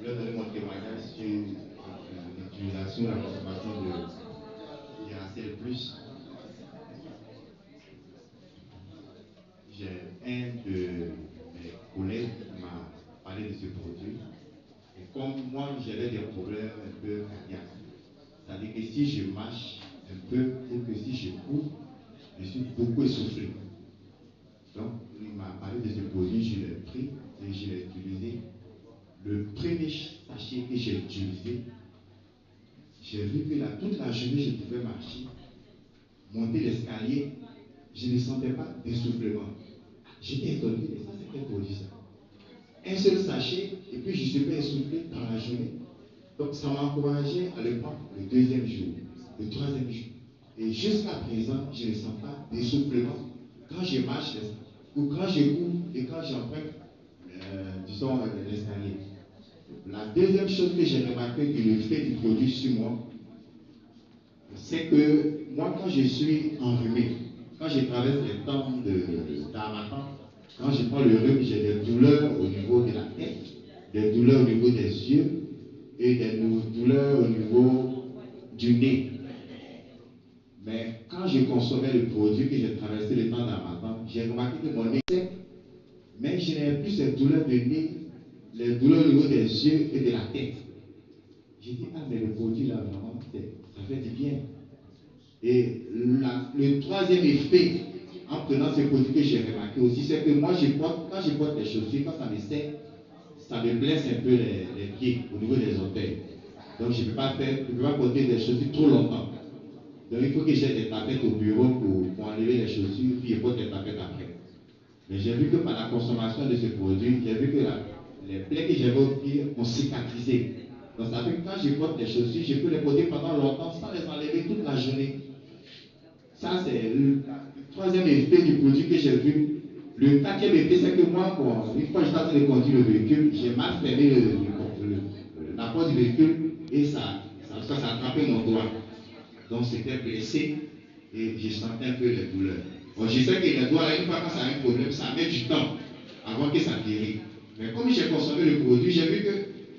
vais donner mon témoignage sur l'utilisation, la consommation de Iracel Plus. J'ai un de mes collègues qui m'a parlé de ce produit. Et comme moi, j'avais des problèmes un peu cardiaques. C'est-à-dire que si je marche un peu ou que si je cours, je suis beaucoup essoufflé. Donc, il m'a parlé de ce produit, je l'ai pris et je l'ai utilisé. Le premier sachet que j'ai utilisé, j'ai vu que toute la journée, je pouvais marcher, monter l'escalier, je ne sentais pas d'essoufflement. J'étais étonné, mais ça, c'est quel produit ça? Un seul sachet, et puis je suis pas essoufflé dans la journée. Donc, ça m'a encouragé à le prendre le deuxième jour, le troisième jour. Et jusqu'à présent, je ne sens pas d'essoufflement quand je marche ou quand je cours et quand j'emprunte, disons, l'escalier. La deuxième chose que j'ai remarqué de l'effet du produit sur moi, c'est que moi, quand je suis enrhumé, quand je traverse les temps d'harmattan, quand je prends le rhume, j'ai des douleurs au niveau de la tête, des douleurs au niveau des yeux et des douleurs au niveau du nez. Mais quand je consommais le produit, que j'ai traversé le temps d'harmattan, j'ai remarqué que mon nez est sec, mais je n'avais plus ces douleurs de nez, les douleurs au niveau des yeux et de la tête. J'ai dit, ah, mais le produit là, vraiment, ça fait du bien. Et le troisième effet, en prenant ce produit que j'ai remarqué aussi, c'est que moi, quand je porte les chaussures, quand ça me sert, ça me blesse un peu les pieds au niveau des orteils. Donc, je ne peux pas porter des chaussures trop longtemps. Donc, il faut que j'ai des tapettes au bureau pour enlever les chaussures, puis je porte les tapettes après. Mais j'ai vu que par la consommation de ce produit, j'ai vu que les plaies que j'avais au pied ont cicatrisé. Donc, ça fait que quand je porte les chaussures, je peux les porter pendant longtemps sans les enlever toute la journée. Ça, c'est le troisième effet du produit que j'ai vu. Le quatrième effet, c'est que moi, une fois que j'étais en train de conduire le véhicule, j'ai mal fermé la porte du véhicule et ça a attrapé mon doigt. Donc, c'était blessé et je sentais un peu les douleurs. Bon, je sais que les doigts, une fois que ça a un problème, ça met du temps avant que ça guérisse. Mais comme j'ai consommé le produit, j'ai vu que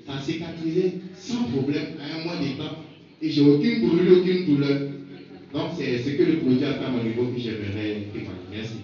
ça a cicatrisé sans problème à un mois de temps et j'ai aucune brûlure, aucune douleur. Donc, c'est ce que le produit a fait à mon niveau que j'aimerais témoigner. Merci.